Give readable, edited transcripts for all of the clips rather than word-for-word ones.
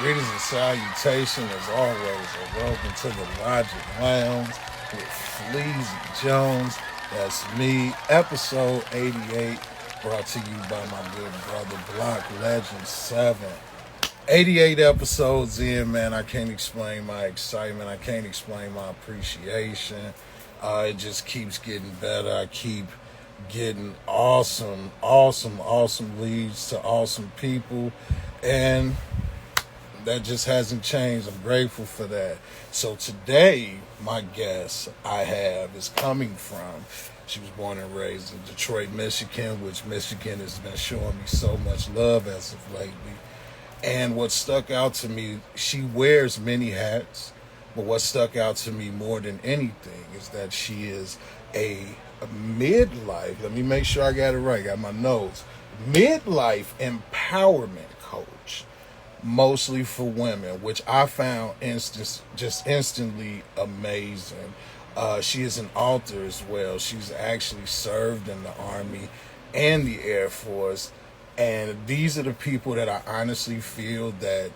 Greetings and salutation as always, and welcome to the Logic Lounge with Fleazy Jones. That's me, episode 88, brought to you by my good brother Block Legend 7. 88 episodes in, man, I can't explain my excitement. I can't explain my appreciation. It just keeps getting better. I keep getting awesome leads to awesome people. And that just hasn't changed. I'm grateful for that. So today, my guest I have is coming from. She was born and raised in Detroit, Michigan, which Michigan has been showing me so much love as of lately. And what stuck out to me, she wears many hats, but what stuck out to me more than anything is that she is a midlife, let me make sure I got it right, got my notes, midlife empowerment coach, mostly for women, which I found just instantly amazing. She is an author as well. She's actually served in the Army and the Air Force. And these are the people that I honestly feel that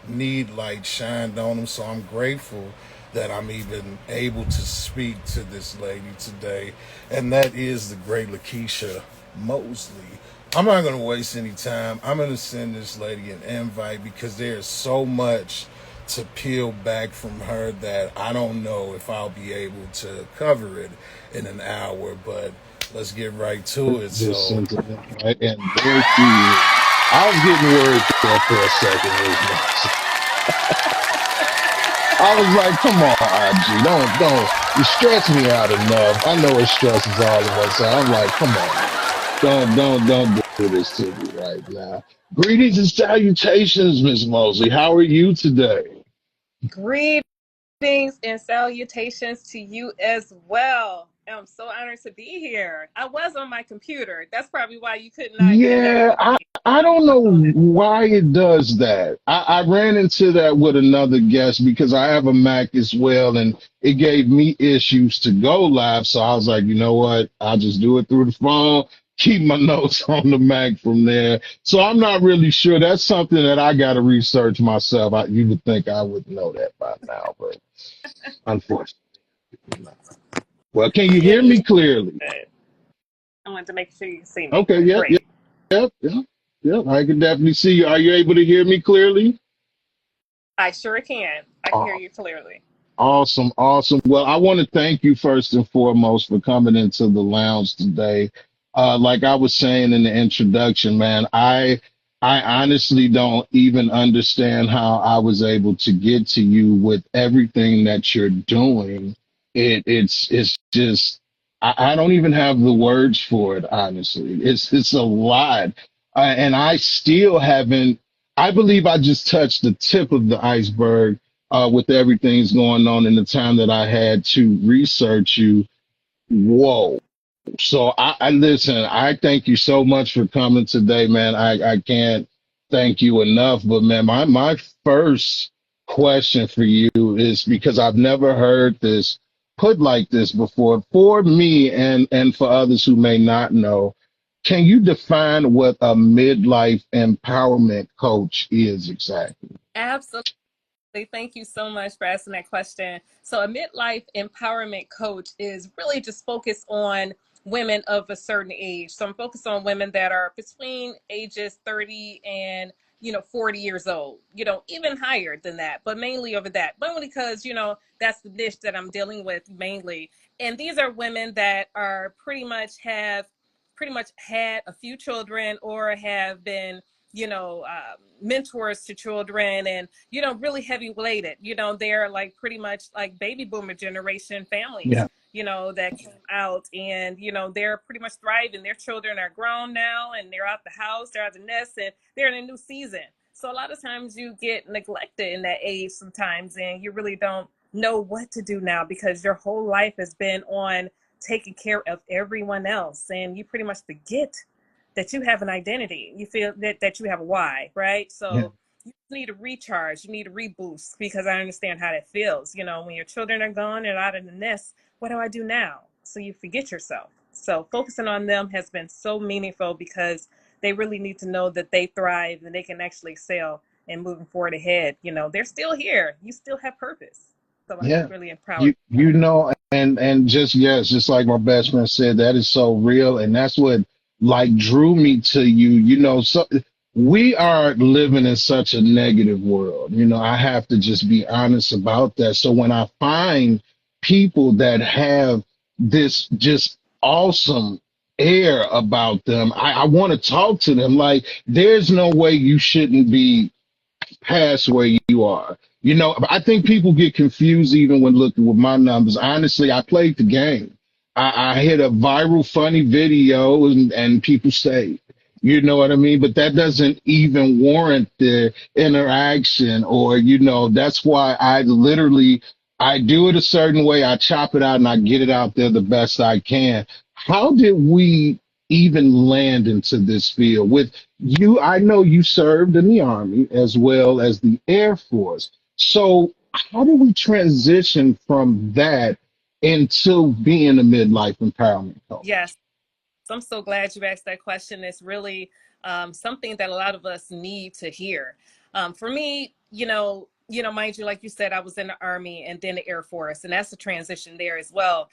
need light shined on them. So I'm grateful that I'm even able to speak to this lady today. And that is the great Lekeisha Mosley. I'm not going to waste any time. I'm going to send this lady an invite because there's so much to peel back from her that I don't know if I'll be able to cover it in an hour, but let's get right to it. Just So, sent it in, right? And there she is. I was getting worried there for a second, I was like, come on, IG, don't, you stress me out enough. I know it stresses all of us. So I'm like, come on now. Don't do this to me right now. Greetings and salutations, Miss Mosley. How are you today? Greetings and salutations to you as well. I'm so honored to be here. I was on my computer. That's probably why you could not connect Yeah, with I, me. I don't My know phone is why it does that. I ran into that with another guest because I have a Mac as well, and it gave me issues to go live. So I was like, you know what? I'll just do it through the phone, keep my notes on the Mac from there. So I'm not really sure. That's something that I got to research myself. You would think I would know that by now, but unfortunately not. Well, can you it hear is me clearly? good. I wanted to make sure you can see me. Okay, yep, yep. Great. Yep, yep, yep. I can definitely see you. Are you able to hear me clearly? I sure can. I can hear Aw- you clearly. Awesome, awesome. Well, I want to thank you first and foremost for coming into the lounge today. Like I was saying in the introduction, man, I honestly don't even understand how I was able to get to you with everything that you're doing. It's just I don't even have the words for it, honestly. It's a lot. And I still haven't, I believe I just touched the tip of the iceberg with everything's going on in the time that I had to research you. Whoa. So I listen, I thank you so much for coming today, man. I can't thank you enough. But man, my first question for you is because I've never heard this put like this before. For me and for others who may not know, can you define what a midlife empowerment coach is exactly? Absolutely. Thank you so much for asking that question. So, a midlife empowerment coach is really just focused on women of a certain age. So, I'm focused on women that are between ages 30 and 40 years old, even higher than that, but mainly over that. But only because, that's the niche that I'm dealing with mainly. And these are women that are pretty much had a few children or have been, mentors to children and really heavy weighted. They're like pretty much like baby boomer generation families, Yeah. that came out and, they're pretty much thriving. Their children are grown now and they're out the house, they're out the nest, and they're in a new season. So a lot of times you get neglected in that age sometimes, and you really don't know what to do now because your whole life has been on taking care of everyone else. And you pretty much forget that you have an identity. You feel that you have a why, right? Yeah. So you need a recharge, you need a reboost because I understand how that feels. When your children are gone and out of the nest, what do I do now? So you forget yourself. So focusing on them has been so meaningful because they really need to know that they thrive and they can actually excel and moving forward ahead. They're still here. You still have purpose. So I'm Yeah. really empowered. And just yes, just like my best friend said, that is so real, and that's what like drew me to you. So we are living in such a negative world. I have to just be honest about that. So when I find people that have this just awesome air about them, I want to talk to them. Like, there's no way you shouldn't be past where you are. I think people get confused even when looking with my numbers. Honestly, I played the game. I hit a viral funny video and people stayed. You know what I mean? But that doesn't even warrant the interaction or, that's why I do it a certain way. I chop it out and I get it out there the best I can. How did we even land into this field with you? I know you served in the Army as well as the Air Force. So how do we transition from that into being a midlife empowerment coach? Yes. I'm so glad you asked that question. It's really something that a lot of us need to hear. For me, mind you, like you said, I was in the Army and then the Air Force, and that's a transition there as well.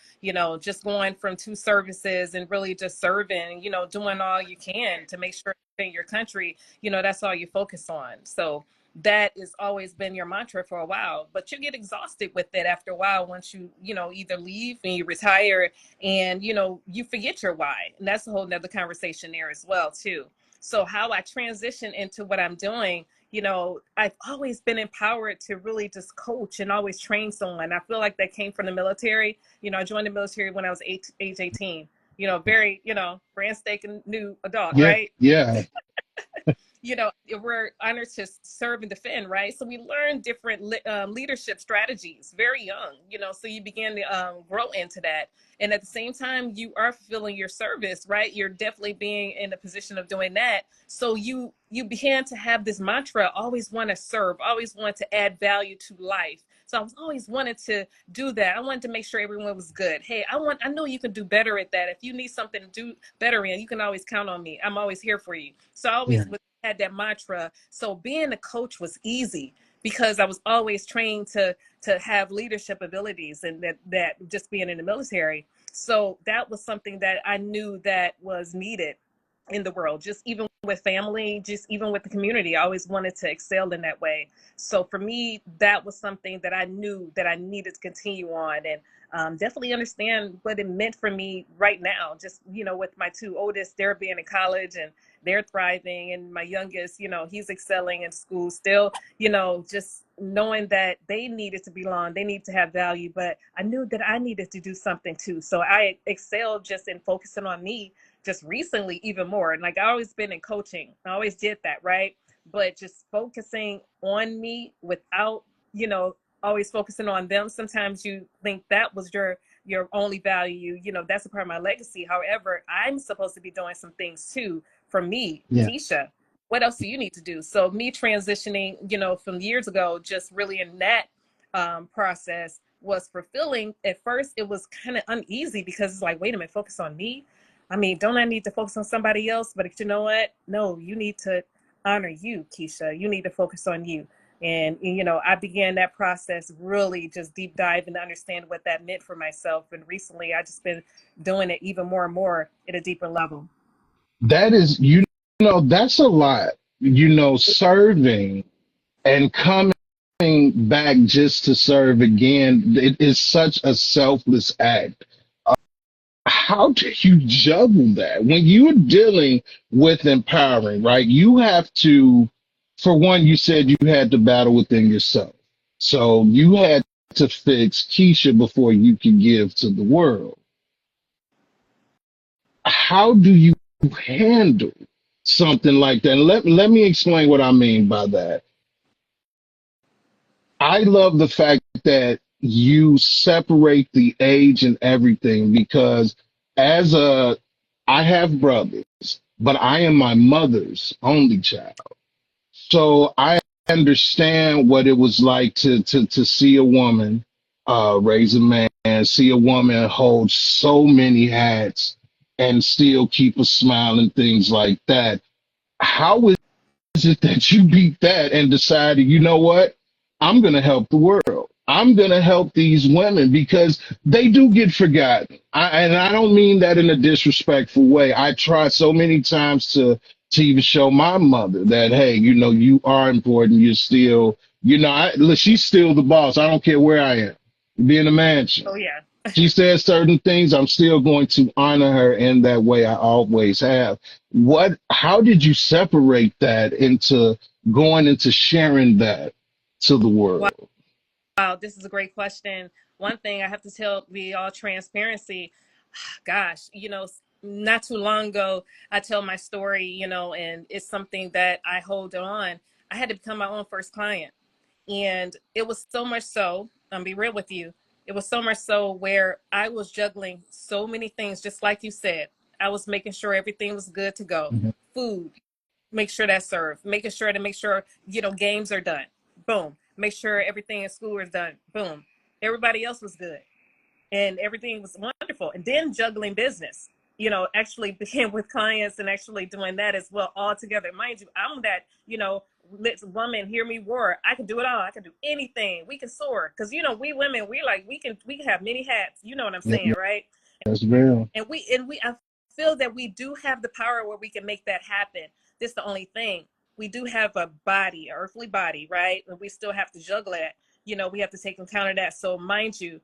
Just going from two services and really just serving, doing all you can to make sure in your country, that's all you focus on. So that has always been your mantra for a while, but you get exhausted with it after a while once you either leave and you retire and you forget your why, and that's a whole nother conversation there as well too. So how I transition into what I'm doing, I've always been empowered to really just coach and always train someone. I feel like that came from the military. I joined the military when I was age 18. Very brand spanking new adult, Yeah, right? yeah, We're honored to serve and defend, right? So we learn different leadership strategies very young, so you begin to grow into that. And at the same time, you are fulfilling your service, right? You're definitely being in a position of doing that. So you began to have this mantra, always want to serve, always want to add value to life. So I was always wanted to do that. I wanted to make sure everyone was good. Hey, I know you can do better at that. If you need something to do better in, you can always count on me. I'm always here for you. So I yeah. always had that mantra. So being a coach was easy because I was always trained to have leadership abilities, and that just being in the military. So that was something that I knew that was needed in the world, just even with family, just even with the community. I always wanted to excel in that way. So for me, that was something that I knew that I needed to continue on, and definitely understand what it meant for me right now. Just, with my two oldest, they're being in college and they're thriving, and my youngest, he's excelling in school still, just knowing that they needed to belong, they need to have value, but I knew that I needed to do something too. So I excelled just in focusing on me just recently even more. And like, I always been in coaching, I always did that, right? But just focusing on me without, always focusing on them. Sometimes you think that was your only value, that's a part of my legacy. However, I'm supposed to be doing some things too for me, Yeah. Keisha. What else do you need to do? So me transitioning, from years ago, just really in that process was fulfilling. At first, it was kind of uneasy because it's like, wait a minute, focus on me. I mean, don't I need to focus on somebody else? But you know what? No, you need to honor you, Keisha. You need to focus on you. And, I began that process really just deep dive and understand what that meant for myself. And recently, I just been doing it even more and more at a deeper level. That is, that's a lot, serving and coming back just to serve again. It is such a selfless act. How do you juggle that when you're dealing with empowering, right? You have to, for one, you said you had to battle within yourself. So you had to fix Keisha before you could give to the world. How do you handle something like that? And let me explain what I mean by that. I love the fact that you separate the age and everything because as a I have brothers, but I am my mother's only child. So I understand what it was like to see a woman raise a man, see a woman hold so many hats and still keep a smile and things like that. How is it that you beat that and decided, you know what? I'm going to help the world. I'm going to help these women because they do get forgotten. And I don't mean that in a disrespectful way. I try so many times to even show my mother that, hey, you know, you are important. You're still, you know, she's still the boss. I don't care where I am. Be in a mansion. Oh yeah. She says certain things, I'm still going to honor her in that way. I always have. How did you separate that into going into sharing that to the Wow. world? Wow, this is a great question. One thing I have to tell, be all transparency. Gosh, not too long ago, I tell my story, and it's something that I hold on. I had to become my own first client. And it was so much so, I'm be real with you, it was so much so where I was juggling so many things, just like you said. I was making sure everything was good to go. Mhm. Food, make sure that's served, make sure, games are done. Boom. Make sure everything in school is done. Boom. Everybody else was good and everything was wonderful. And then juggling business, actually being with clients and actually doing that as well all together. Mind you, I'm that, let woman hear me roar. I can do it all. I can do anything. We can soar. Cause we women, we can have many hats. You know what I'm saying, right? That's real. And I feel that we do have the power where we can make that happen. This is the only thing. We do have a body, an earthly body, right? And we still have to juggle it. We have to take account of that. So mind you,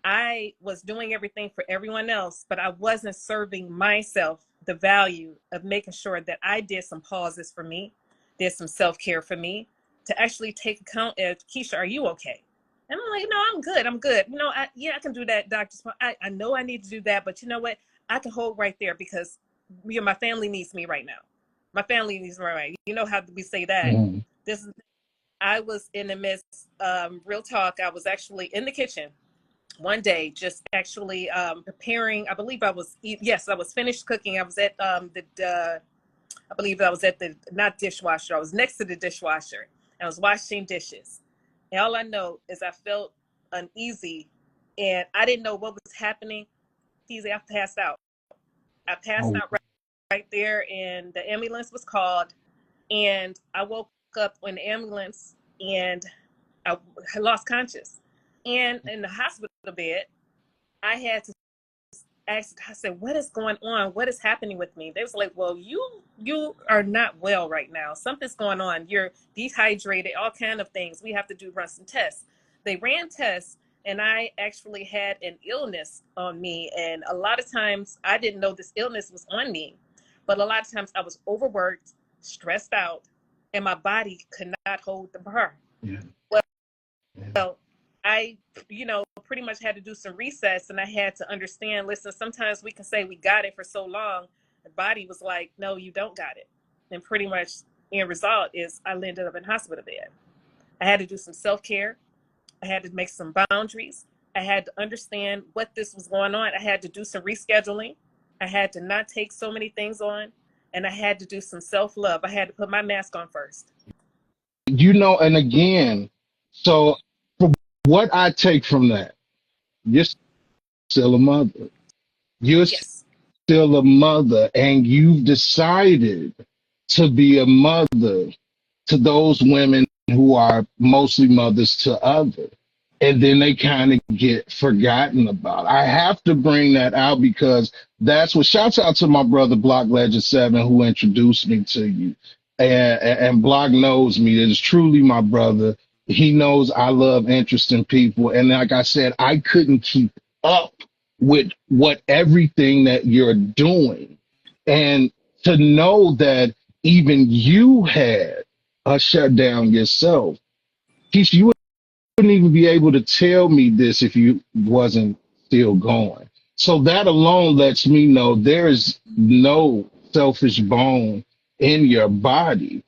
I was doing everything for everyone else, but I wasn't serving myself the value of making sure that I did some pauses for me, did some self-care for me, to actually take account of, Keisha, are you okay? And I'm like, no, I'm good. I'm good. I can do that, doctor. I know I need to do that, but you know what? I can hold right there because my family needs me right now. My family needs me right. You know how we say that. Mhm. This is. I was in the midst. Real talk. I was actually in the kitchen one day, just actually preparing. I believe I was. Yes, I was finished cooking. I was at I believe I was at the not dishwasher. I was next to the dishwasher. I was washing dishes. And all I know is I felt uneasy and I didn't know what was happening. Easy, I passed out. I passed Oh, out right there and the ambulance was called and I woke up in the ambulance and I lost conscious. And in the hospital bed, I had to asked, I said, what is going on? What is happening with me? They was like, well, you are not well right now. Something's going on. You're dehydrated, all kind of things. We have to run some tests. They ran tests and I actually had an illness on me. And a lot of times I didn't know this illness was on me, but a lot of times I was overworked, stressed out, and my body could not hold the burr. yeah, yeah. Well, I, pretty much had to do some resets and I had to understand, listen, sometimes we can say we got it for so long. The body was like, no, you don't got it. And pretty much end result is I ended up in hospital bed. I had to do some self-care. I had to make some boundaries. I had to understand what this was going on. I had to do some rescheduling. I had to not take so many things on. And I had to do some self-love. I had to put my mask on first. You know, and again, so for what I take from that, you're still a mother. You're Yes. still a mother, and you've decided to be a mother to those women who are mostly mothers to others. And then they kind of get forgotten about. I have to bring that out because that's what shouts out to my brother Block Legend 7 who introduced me to you. And Block knows me. It is truly my brother. He knows I love interesting people. And like I said, I couldn't keep up with what everything that you're doing. And to know that even you had a shutdown yourself. Keisha, you wouldn't even be able to tell me this if you wasn't still going. So that alone lets me know there is no selfish bone in your body.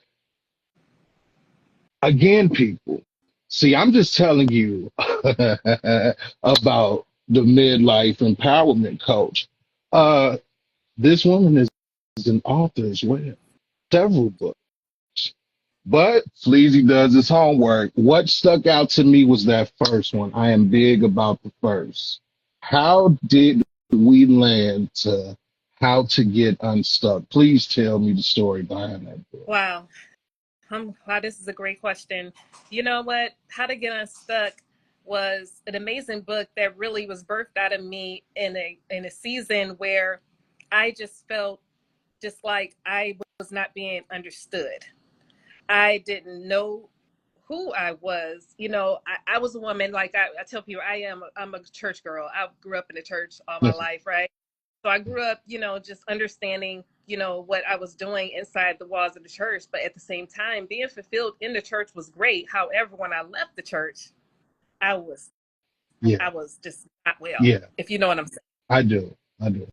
Again, people, see, I'm just telling you about the midlife empowerment coach. Uh, this woman is an author as well, several books. But Sleazy does his homework. What stuck out to me was that first one. I am big about the first. How did we land to how to get unstuck? Please tell me the story behind that book. Wow. Wow, this is a great question. You know what? How to Get Unstuck was an amazing book that really was birthed out of me in a season where I just felt just like I was not being understood. I didn't know who I was. I was a woman, like I tell people, I'm a church girl. I grew up in the church all my Listen, life, right? So I grew up, just understanding, what I was doing inside the walls of the church. But at the same time, being fulfilled in the church was great. However, when I left the church, I was yeah, I was just not well, yeah, if you know what I'm saying. I do. I do.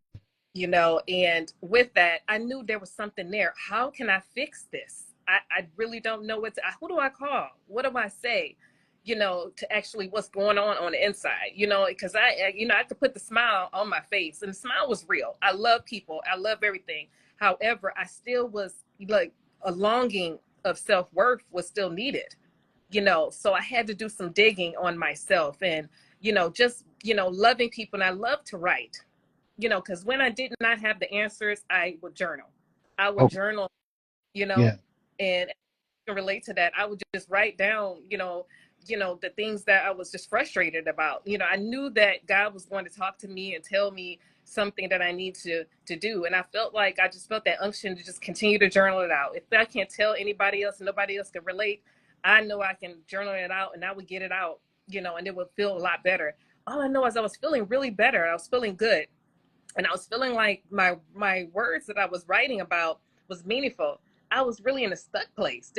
And with that, I knew there was something there. How can I fix this? I really don't know who do I call? What do I say? To actually what's going on the inside, because I could put the smile on my face, and the smile was real. I love people. I love everything. However, I still was like a longing of self-worth was still needed, so I had to do some digging on myself and, just, loving people. And I love to write, because when I did not have the answers, I would journal. I would Okay. journal, you know, Yeah. and I can relate to that. I would just write down, the things that I was just frustrated about. I knew that God was going to talk to me and tell me something that I need to do. And I just felt that unction to just continue to journal it out. If I can't tell anybody else and nobody else can relate, I know I can journal it out and I would get it out, and it would feel a lot better. All I know is I was feeling really better. I was feeling good, and I was feeling like my words that I was writing about was meaningful. I was really in a stuck place.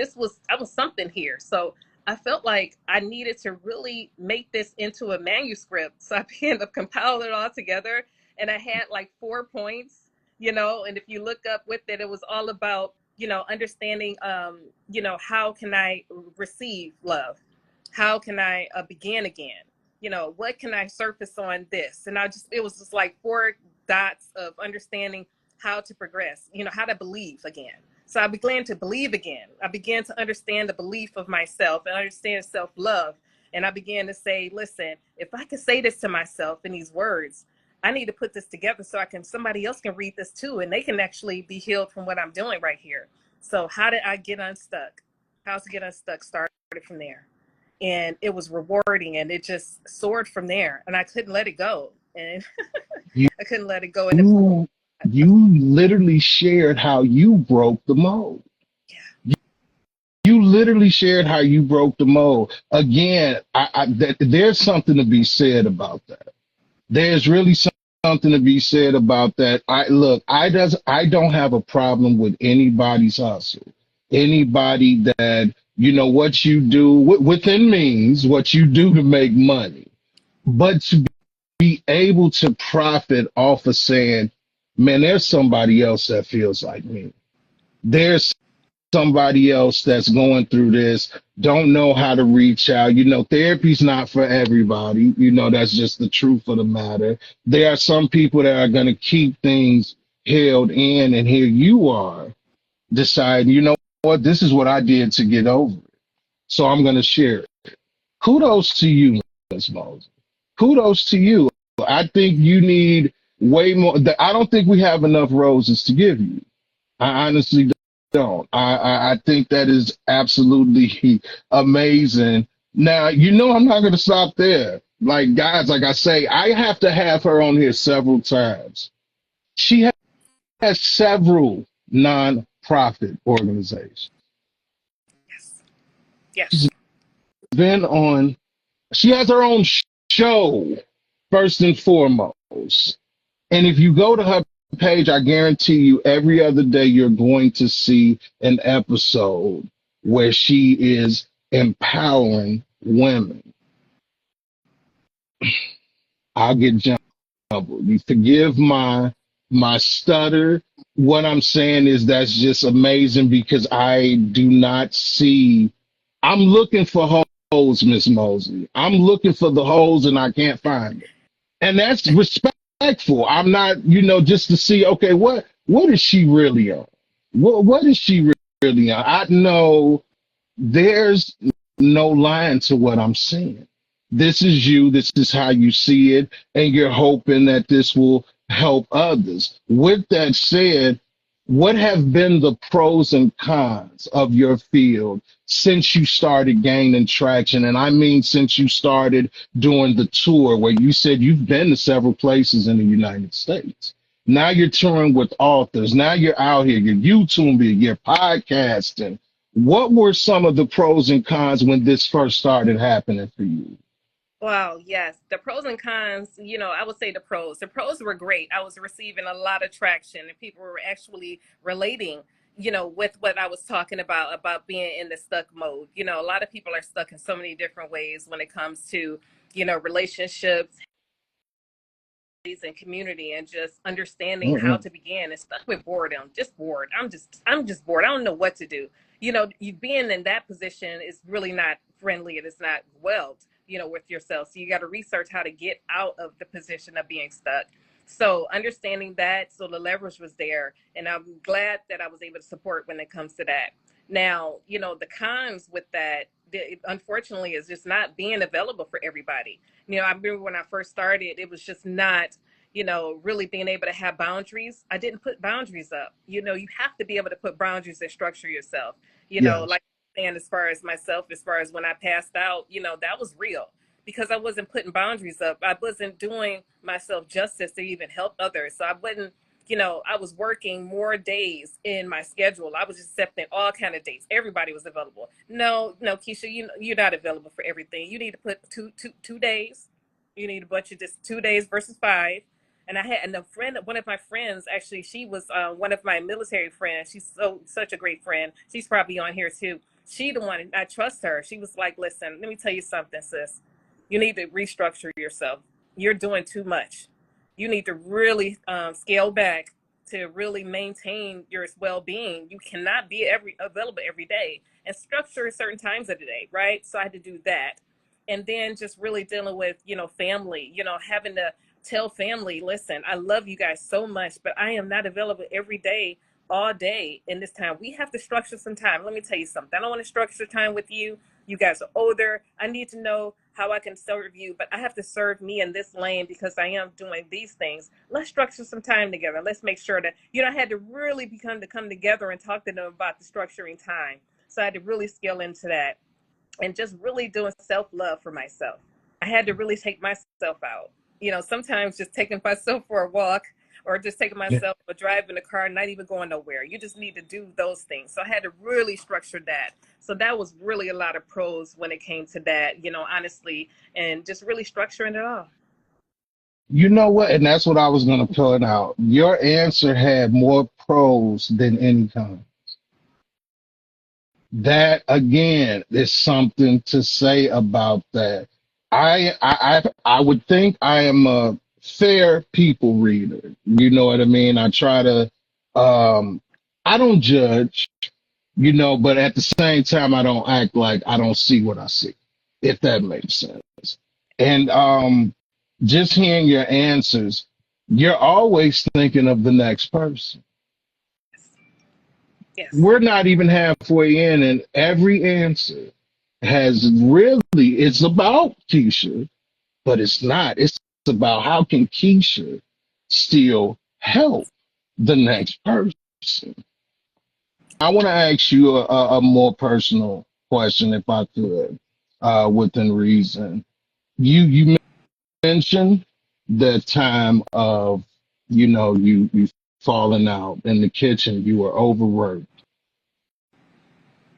I was something here. So I felt like I needed to really make this into a manuscript. So I began to compile it all together, and I had like 4 points, and if you look up with it, it was all about, understanding, how can I receive love? How can I begin again? What can I surface on this? And it was just like 4 dots of understanding how to progress, how to believe again. So I began to believe again. I began to understand the belief of myself and understand self-love. And I began to say, listen, if I could say this to myself in these words, I need to put this together so somebody else can read this too, and they can actually be healed from what I'm doing right here. So how did I get unstuck? How to Get Unstuck started from there. And it was rewarding, and it just soared from there, and I couldn't let it go. And You I couldn't let it go. And it was you literally shared how you broke the mold. You literally shared how you broke the mold. Again, there's something to be said about that. There's really something to be said about that. I don't have a problem with anybody's hustle. Anybody that what you do within means, what you do to make money, but to be able to profit off of saying, man, there's somebody else that feels like me. There's somebody else that's going through this, don't know how to reach out. Therapy's not for everybody. That's just the truth of the matter. There are some people that are going to keep things held in, and here you are deciding, what, this is what I did to get over it. So I'm going to share it. Kudos to you, Ms. Moses. Kudos to you. I think you need way more. I don't think we have enough roses to give you. I honestly don't. I think that is absolutely amazing. Now, I'm not going to stop there. Like, guys, like I say, I have to have her on here several times. She has several non-profit organizations. yes, She's yes, been on, she has her own show, first and foremost. And if you go to her page, I guarantee you every other day you're going to see an episode where she is empowering women. I'll get jumbled. You forgive my stutter. What I'm saying is that's just amazing because I do not see. I'm looking for holes, Miss Mosley. I'm looking for the holes and I can't find it. And that's respectful. I'm not, just to see, okay, what is she really on? What is she really on? I know there's no line to what I'm seeing. This is you, this is how you see it, and you're hoping that this will help others. With that said, What have been the pros and cons of your field since you started gaining traction? And I mean, since you started doing the tour, where you said you've been to several places in the United States. Now you're touring with authors. Now you're out here, you're YouTubing, you're podcasting. What were some of the pros and cons when this first started happening for you? Wow, yes. The pros and cons, I would say the pros. The pros were great. I was receiving a lot of traction and people were actually relating, with what I was talking about being in the stuck mode. A lot of people are stuck in so many different ways when it comes to, relationships and community and just understanding how Mm-mm. to begin and stuck with boredom, just bored. I'm just bored. I don't know what to do. You being in that position is really not friendly and it's not well, with yourself. So you got to research how to get out of the position of being stuck. So understanding that, so the leverage was there, and I'm glad that I was able to support when it comes to that. Now, the cons with that, unfortunately, is just not being available for everybody. I remember when I first started, it was just not, really being able to have boundaries. I didn't put boundaries up. You have to be able to put boundaries and structure yourself. Yes. Like, and as far as myself, as far as when I passed out, that was real because I wasn't putting boundaries up. I wasn't doing myself justice to even help others. So I wasn't, I was working more days in my schedule. I was just accepting all kind of dates. Everybody was available. No, no, Keisha, you're not available for everything. You need to put two days. You need to budget just 2 days versus 5. And I had and a friend, one of my friends, actually, she was one of my military friends. She's such a great friend. She's probably on here too. She the one, I trust her. She was like, "Listen, let me tell you something, sis. You need to restructure yourself. You're doing too much. You need to really scale back to really maintain your well-being. You cannot be available every day and structure certain times of the day, right?" So I had to do that. And then just really dealing with, family, having to tell family, listen, I love you guys so much, but I am not available every day, all day in this time. We have to structure some time. Let me tell you something. I don't want to structure time with you. You guys are older. I need to know how I can serve you, but I have to serve me in this lane because I am doing these things. Let's structure some time together. Let's make sure that, I had to really come together and talk to them about the structuring time. So I had to really scale into that and just really doing self-love for myself. I had to really take myself out. Sometimes just taking myself for a walk or just taking myself a drive in the car, not even going nowhere. You just need to do those things. So I had to really structure that. So that was really a lot of pros when it came to that, honestly, and just really structuring it all. You know what? And that's what I was going to put out. Your answer had more pros than any con. That again is something to say about that. I would think I am a fair people reader. You know what I mean? I try to um I don't judge, but at the same time I don't act like I don't see what I see, if that makes sense. And just hearing your answers, you're always thinking of the next person. Yes. We're not even halfway in, and every answer has really, it's about Keisha, but it's not. It's about how can Keisha still help the next person. I want to ask you a more personal question, if I could, within reason. You mentioned the time of, you falling out in the kitchen, you were overworked.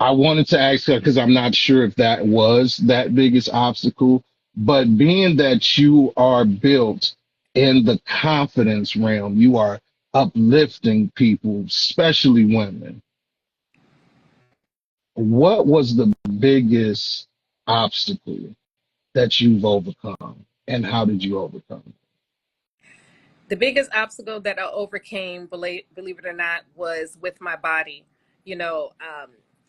I wanted to ask her because I'm not sure if that was that biggest obstacle, but being that you are built in the confidence realm, you are uplifting people, especially women. What was the biggest obstacle that you've overcome, and how did you overcome it? The biggest obstacle that I overcame, believe it or not, was with my body.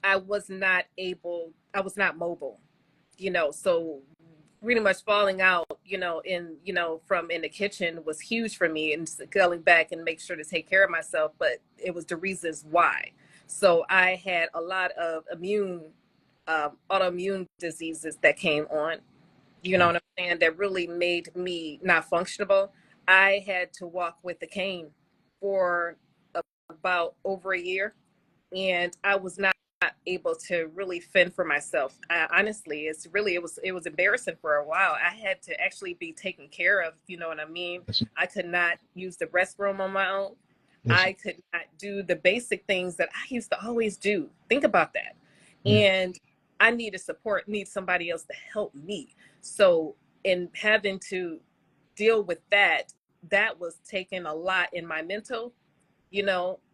I was not able, I was not mobile, so pretty much falling out, from in the kitchen was huge for me and scaling back and make sure to take care of myself. But it was the reasons why. So I had a lot of autoimmune diseases that came on, Okay. what I'm saying, that really made me not functionable. I had to walk with the cane for about over a year, and I was not able to really fend for myself. Honestly, it was embarrassing for a while. I had to actually be taken care of. You know what I mean? Yes, I could not use the restroom on my own. yes, I could not do the basic things that I used to always do. Think about that. yeah, And I needed support, need somebody else to help me. So, in having to deal with that, that was taking a lot in my mental,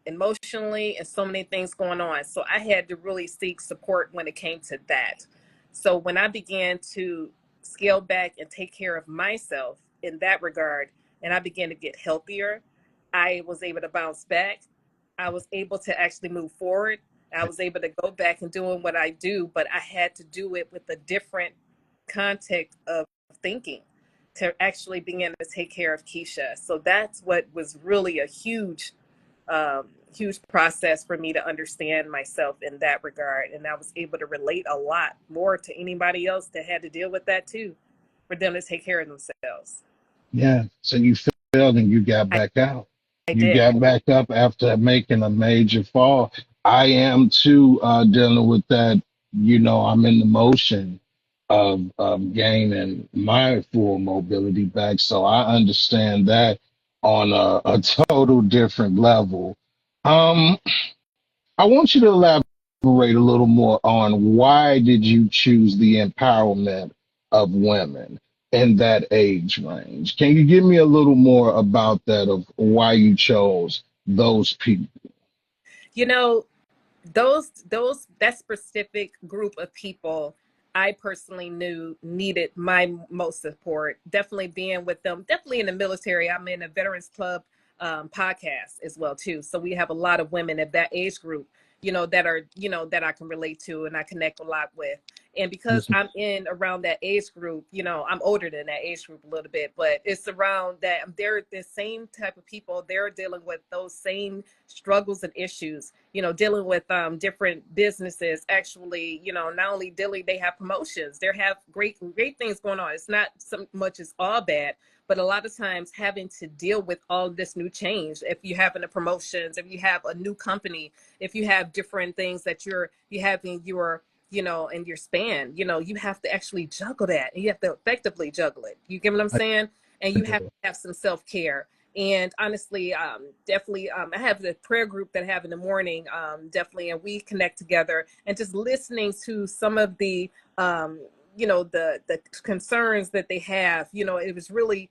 emotionally, and so many things going on. So I had to really seek support when it came to that. So when I began to scale back and take care of myself in that regard, and I began to get healthier, I was able to bounce back. I was able to actually move forward. I was able to go back and doing what I do, but I had to do it with a different context of thinking to actually begin to take care of Keisha. So that's what was really a huge process for me to understand myself in that regard. And I was able to relate a lot more to anybody else that had to deal with that too, for them to take care of themselves. yeah. So you failed and you got I, back out. I You did. got back up after making a major fall. I am too, dealing with that. I'm in the motion of gaining my full mobility back. So I understand that on a total different level. Um, I want you to elaborate a little more on why did you choose the empowerment of women in that age range? Can you give me a little more about that of why you chose those people? You know, those that specific group of people I personally knew needed my most support. Definitely being with them, definitely in the military. I'm in a veterans club podcast as well too, so we have a lot of women at that age group, that are, that I can relate to and I connect a lot with. And because Yes, I'm in around that age group, I'm older than that age group a little bit, but it's around that they're the same type of people. They're dealing with those same struggles and issues, dealing with different businesses. Actually, not only dealing, they have promotions, they have great things going on. It's not so much as all bad, but a lot of times having to deal with all this new change. If you have a promotions, if you have a new company, if you have different things that you have in your, in your span, you have to actually juggle that, and you have to effectively juggle it. You get what I'm I saying? And you have do. to have some self-care. And honestly, definitely, I have the prayer group that I have in the morning, definitely, and we connect together. And just listening to some of the, the concerns that they have, it was really,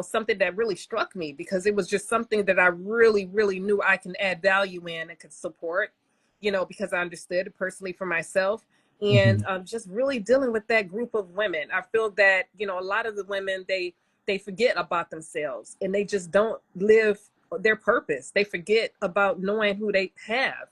something that really struck me, because it was just something that I really, really knew I can add value in and could support, because I understood it personally for myself. And Mhm. just really dealing with that group of women. I feel that, a lot of the women, they forget about themselves and they just don't live their purpose. They forget about knowing who they have,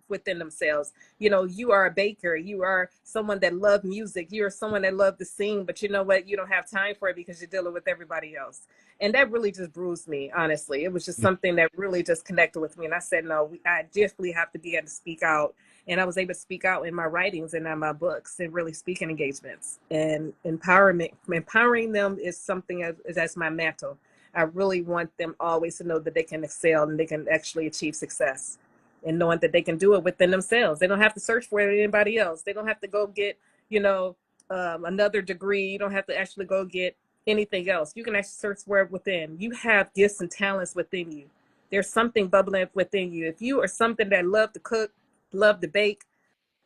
within themselves. You are a baker, you are someone that loves music, you are someone that loves to sing, but you know what? You don't have time for it because you're dealing with everybody else. And that really just bruised me, honestly. It was just something that really just connected with me. And I said, no, I definitely have to be able to speak out. And I was able to speak out in my writings and in my books and really speaking engagements. And empowering them is something that's my mantle. I really want them always to know that they can excel and they can actually achieve success, and knowing that they can do it within themselves. They don't have to search for anybody else. They don't have to go get, another degree. You don't have to actually go get anything else. You can actually search for it within. You have gifts and talents within you. There's something bubbling up within you. If you are something that love to cook, love to bake,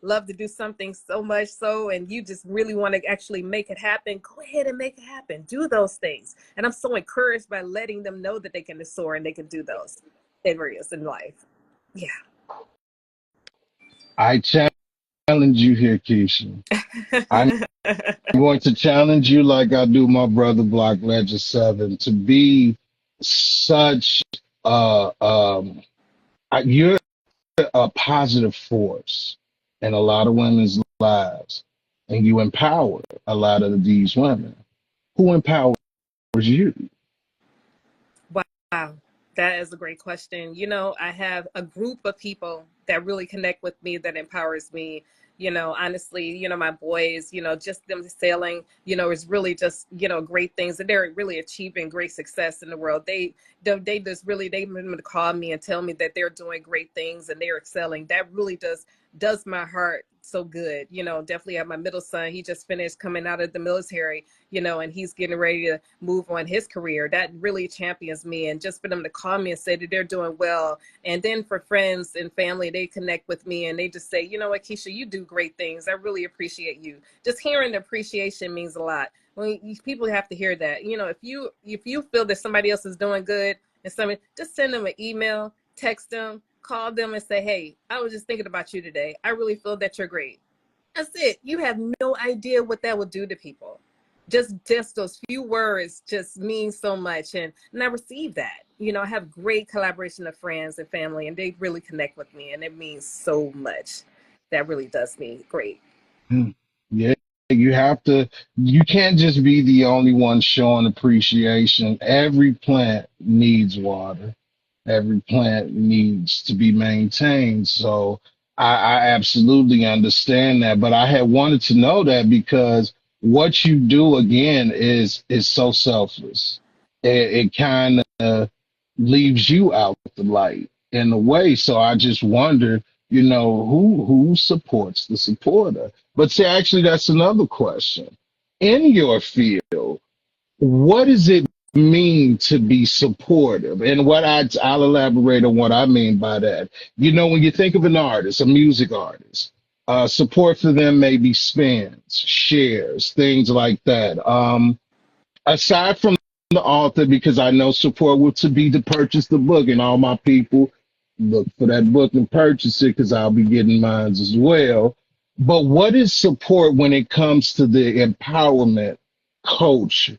love to do something so much so, and you just really want to actually make it happen, go ahead and make it happen. Do those things. And I'm so encouraged by letting them know that they can soar and they can do those areas in life. Yeah. I challenge you here, Keisha. I'm going to challenge you like I do my brother Block Ledger 7 to be such you're a positive force in a lot of women's lives, and you empower a lot of these women. Who empowers you? Wow, that is a great question. I have a group of people that really connect with me, that empowers me. Honestly, my boys, just them sailing, is really just, great things. And they're really achieving great success in the world. They just really, they remember to call me and tell me that they're doing great things and they're excelling. That really does my heart so good. Definitely have my middle son. He just finished coming out of the military, and he's getting ready to move on his career. That really champions me. And just for them to call me and say that they're doing well. And then for friends and family, they connect with me and they just say, you know what, Keisha, you do great things. I really appreciate you. Just hearing the appreciation means a lot. People have to hear that. If you feel that somebody else is doing good and something, just send them an email, text them, call them and say, hey, I was just thinking about you today. I really feel that you're great. That's it. You have no idea what that will do to people. Just those few words just mean so much. And I receive that. I have great collaboration of friends and family, and they really connect with me, and it means so much. That really does me great. Yeah, you can't just be the only one showing appreciation. Every plant needs water. Every plant needs to be maintained. So I absolutely understand that. But I had wanted to know that because what you do again is so selfless. It kind of leaves you out the light in a way. So I just wonder, who supports the supporter? But see, actually, that's another question. In your field, what does it mean to be supportive? And I'll elaborate on what I mean by that. When you think of an artist, a music artist, support for them may be spins, shares, things like that. Aside from the author, because I know support will to be to purchase the book, and all my people look for that book and purchase it because I'll be getting mine as well. But what is support when it comes to the empowerment coach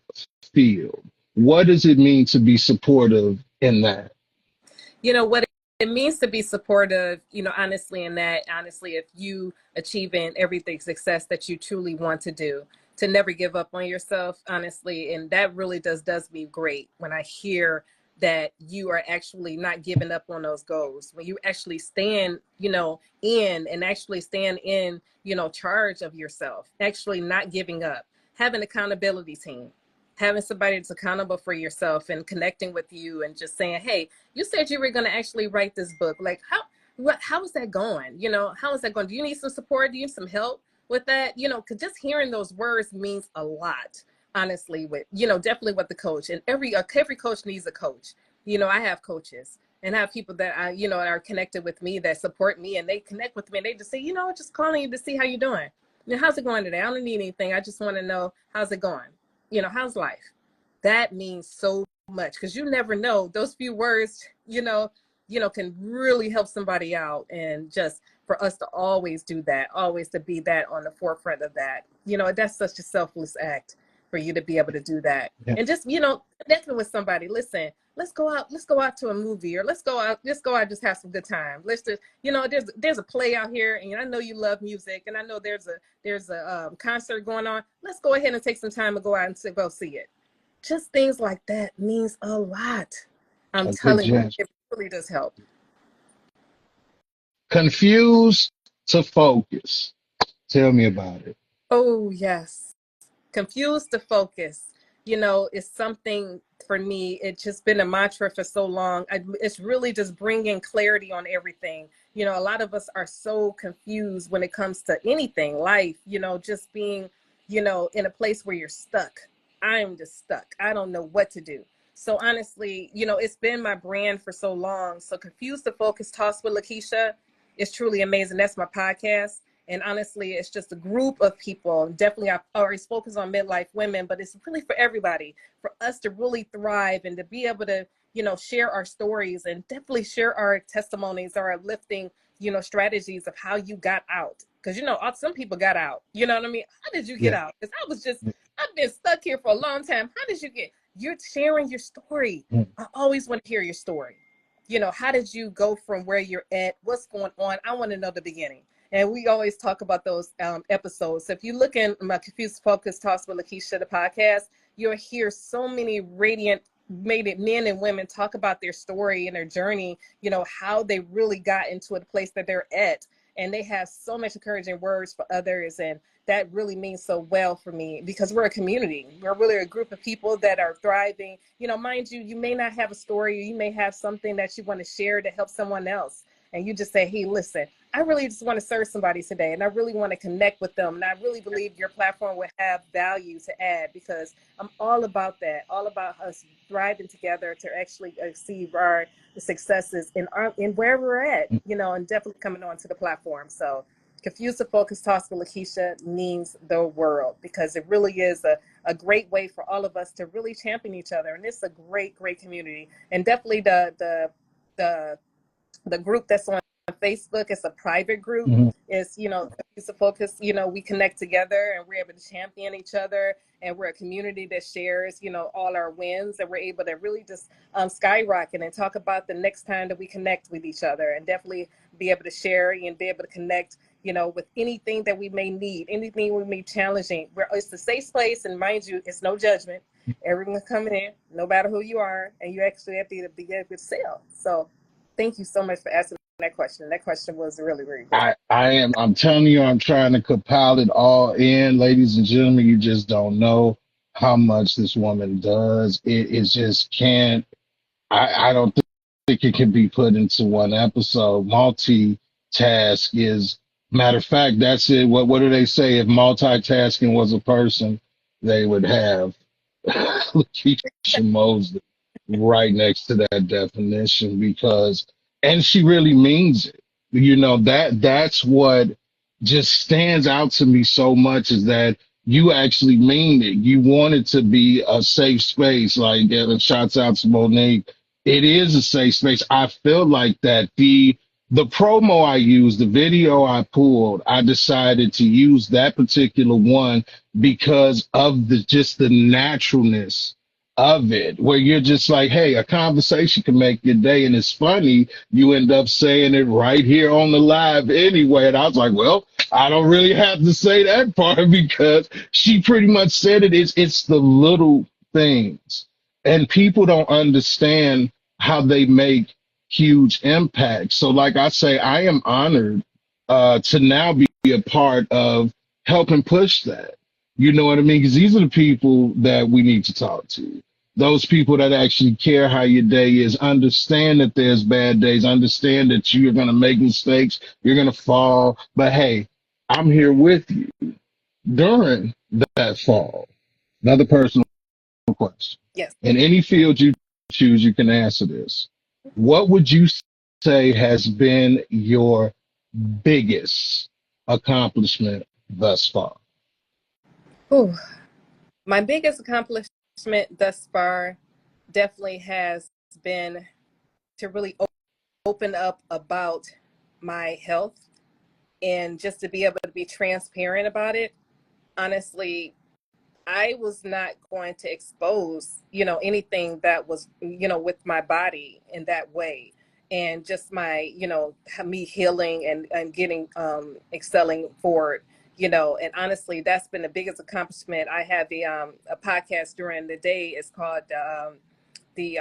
field? What does it mean to be supportive in that? What it means to be supportive, honestly, if you achieving everything success that you truly want to do, to never give up on yourself, honestly. And that really does me great when I hear that you are actually not giving up on those goals. When you actually stand, in, charge of yourself, actually not giving up, have an accountability team, having somebody that's accountable for yourself and connecting with you and just saying, hey, you said you were going to actually write this book. Like, how is that going? How is that going? Do you need some support? Do you need some help with that? Because just hearing those words means a lot, honestly, with, definitely with the coach. And every coach needs a coach. I have coaches and I have people that are connected with me, that support me, and they connect with me and they just say, just calling you to see how you're doing. How's it going today? I don't need anything. I just want to know, how's it going? How's life? That means so much because you never know. Those few words, can really help somebody out. And just for us to always do that, always to be that on the forefront of that, that's such a selfless act for you to be able to do that. Yeah. And just, connecting with somebody. Listen, let's go out to a movie, or let's go out, just have some good time. Let's just, there's a play out here, and I know you love music, and I know there's a concert going on. Let's go ahead and take some time and go out and go see it. Just things like that means a lot. I'm A good telling you, judge. it really does help. Confused to focus. Tell me about it. Oh, yes. Confused to focus, is something for me. It's just been a mantra for so long. It's really just bringing clarity on everything. A lot of us are so confused when it comes to anything, life, just being, in a place where you're stuck. I'm just stuck. I don't know what to do. So honestly, it's been my brand for so long. So Confused to Focus Talks with Lekeisha is truly amazing. That's my podcast. And honestly, it's just a group of people. Definitely, I've already spoken on midlife women, but it's really for everybody, for us to really thrive and to be able to, share our stories and definitely share our testimonies, our uplifting, strategies of how you got out. Because, some people got out. You know what I mean? How did you get Yeah. out? Because I've been stuck here for a long time. How did you you're sharing your story. Mm. I always want to hear your story. How did you go from where you're at? What's going on? I want to know the beginning. And we always talk about those episodes. So if you look in my Confused Focus Talks with Lekeisha, the podcast, you'll hear so many radiant men and women talk about their story and their journey, how they really got into a place that they're at. and they have so much encouraging words for others. And that really means so well for me, because we're a community. We're really a group of people that are thriving. You know, mind you, you may not have a story, or you may have something that you want to share to help someone else. And you just say, hey, listen, I really just want to serve somebody today, and I really want to connect with them. And I really believe your platform will have value to add, because I'm all about that, all about us thriving together to actually achieve our successes in where we're at, you know, and definitely coming on to the platform. So Confused to Focus Talks with Lekeisha means the world, because it really is a great way for all of us to really champion each other. And it's a great, great community. And definitely the group that's on Facebook, it's a private group. Mhm. It's, you know, Confused to Focus, you know, we connect together and we're able to champion each other. And we're a community that shares, you know, all our wins, and we're able to really just skyrocket and talk about the next time that we connect with each other, and definitely be able to share and be able to connect, you know, with anything that we may need, anything we may be challenging. It's a safe place, and mind you, it's no judgment. Everyone's coming in, no matter who you are, and you actually have to be able to sell. So thank you so much for asking that question. That question was really, really great. I'm telling you, I'm trying to compile it all in, ladies and gentlemen. You just don't know how much this woman does. It just can't, I don't think it can be put into one episode. Multitask is, matter of fact, that's it. What do they say? If multitasking was a person, they would have Lakeisha Mosley right next to that definition, because, and she really means it. You know, that's what just stands out to me so much, is that you actually mean it. You want it to be a safe space. Like, shouts out to Monique. It is a safe space. I feel like that the promo I used, the video I pulled, I decided to use that particular one because of the naturalness of it, where you're just like, hey, a conversation can make your day. And it's funny, you end up saying it right here on the live anyway. And I was like, well, I don't really have to say that part because she pretty much said it. It's the little things. And people don't understand how they make huge impacts. So, like I say, I am honored to now be a part of helping push that. You know what I mean? Because these are the people that we need to talk to. Those people that actually care how your day is, understand that there's bad days, understand that you're going to make mistakes, you're going to fall. But hey, I'm here with you during that fall. Another personal question. Yes. In any field you choose, you can answer this. What would you say has been your biggest accomplishment thus far? Ooh, my biggest accomplishment thus far definitely has been to really open up about my health, and just to be able to be transparent about it. Honestly, I was not going to expose, you know, anything that was, you know, with my body in that way. And just my, you know, me healing and getting, excelling forward, you know. And honestly, that's been the biggest accomplishment. I have a podcast during the day. It's called, the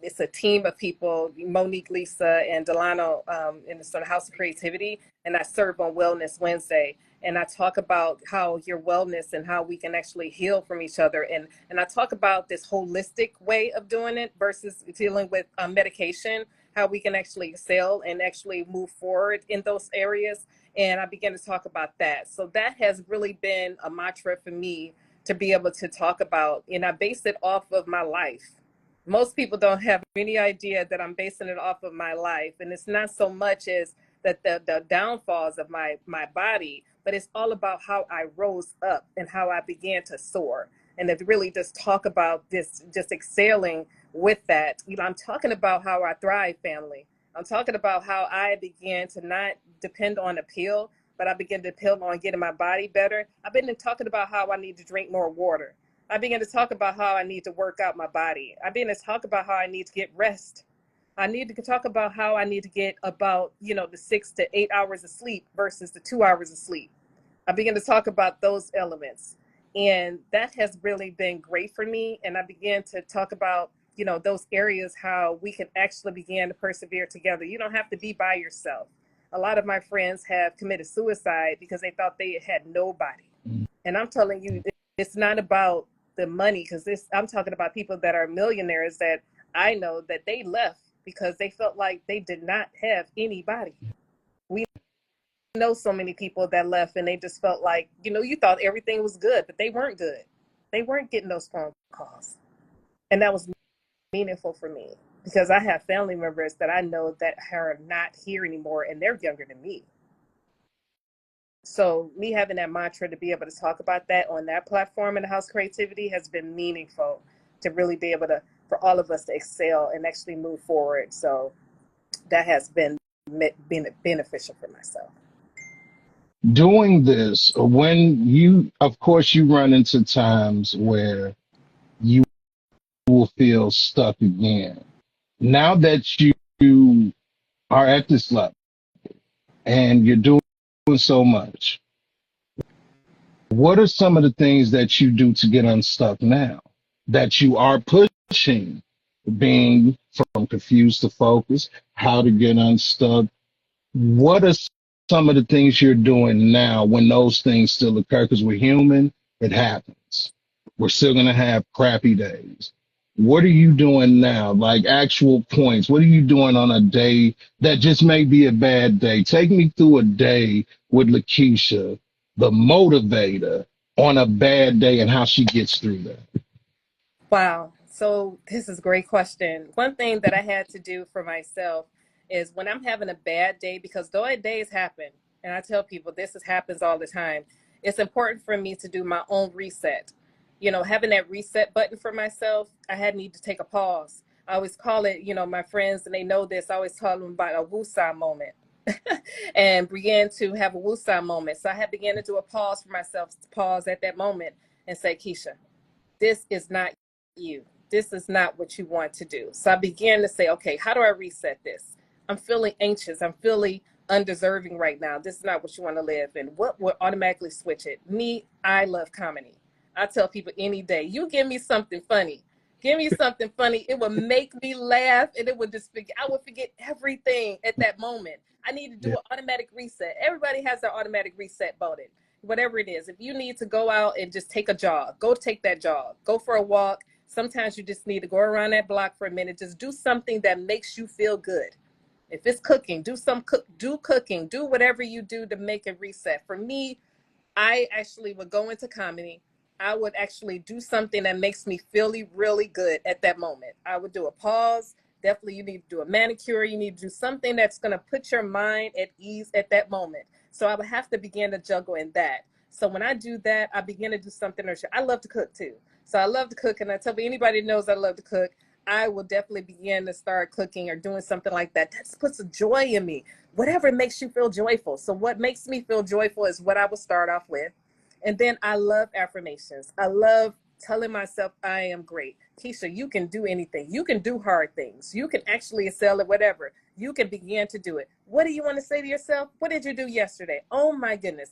it's a team of people, Monique, Lisa, and Delano, in the sort of House of Creativity, and I serve on Wellness Wednesday. And I talk about how your wellness and how we can actually heal from each other, and I talk about this holistic way of doing it versus dealing with medication, how we can actually excel and actually move forward in those areas. And I began to talk about that. So that has really been a mantra for me to be able to talk about, and I base it off of my life. Most people don't have any idea that I'm basing it off of my life. And it's not so much as that the downfalls of my body, but it's all about how I rose up and how I began to soar. And to really just talk about this, just excelling with that. You know, I'm talking about how I thrive, family. I'm talking about how I began to not depend on a pill, but I began to depend on getting my body better. I've been talking about how I need to drink more water. I began to talk about how I need to work out my body. I began to talk about how I need to get rest. I need to talk about how I need to get about, you know, the 6 to 8 hours of sleep versus the 2 hours of sleep. I began to talk about those elements. And that has really been great for me. And I began to talk about, you know, those areas, how we can actually begin to persevere together. You don't have to be by yourself. a lot of my friends have committed suicide because they thought they had nobody. And I'm telling you, it's not about the money, because I'm talking about people that are millionaires that I know that they left because they felt like they did not have anybody. We know so many people that left and they just felt like, you thought everything was good, but they weren't good. They weren't getting those phone calls. And that was meaningful for me because I have family members that I know that are not here anymore and they're younger than me. So me having that mantra to be able to talk about that on that platform in the House Creativity has been meaningful to really be able to, for all of us to excel and actually move forward. So that has been beneficial for myself. Doing this, when you, of course, you run into times where you will feel stuck again. Now that you are at this level and you're doing so much, what are some of the things that you do to get unstuck now that you are pushing, being from confused to focused, how to get unstuck? What are some of the things you're doing now when those things still occur? Because we're human, it happens. We're still going to have crappy days. What are you doing now? Like actual points. What are you doing on a day that just may be a bad day? Take me through a day with Lekeisha, the motivator, on a bad day and how she gets through that. Wow. So this is a great question. One thing that I had to do for myself is when I'm having a bad day, because though days happen, and I tell people happens all the time, it's important for me to do my own reset. Having that reset button for myself, I need to take a pause. I always call it, my friends, and they know this, I always tell them about a woosah moment and began to have a woosah moment. So I had began to do a pause for myself, to pause at that moment and say, Keisha, this is not you. This is not what you want to do. So I began to say, okay, how do I reset this? I'm feeling anxious. I'm feeling undeserving right now. This is not what you want to live in. What would automatically switch it? Me, I love comedy. I tell people any day, you give me something funny. Give me something funny. It would make me laugh and it would I would forget everything at that moment. I need to do Yeah. an automatic reset. Everybody has their automatic reset button, whatever it is. If you need to go out and just take a jog, go take that jog, go for a walk. Sometimes you just need to go around that block for a minute. Just do something that makes you feel good. If it's cooking, do cooking, do whatever you do to make a reset. For me, I actually would go into comedy. I would actually do something that makes me feel really good at that moment. I would do a pause. Definitely, you need to do a manicure. You need to do something that's going to put your mind at ease at that moment. So I would have to begin to juggle in that. So when I do that, I begin to do something. I love to cook too. So I love to cook. And I tell me anybody that knows I love to cook, I will definitely begin to start cooking or doing something like that. That puts a joy in me. Whatever makes you feel joyful. So what makes me feel joyful is what I will start off with. And then I love affirmations. I love telling myself I am great. Keisha, you can do anything. You can do hard things. You can actually excel at whatever. You can begin to do it. What do you want to say to yourself? What did you do yesterday? Oh my goodness.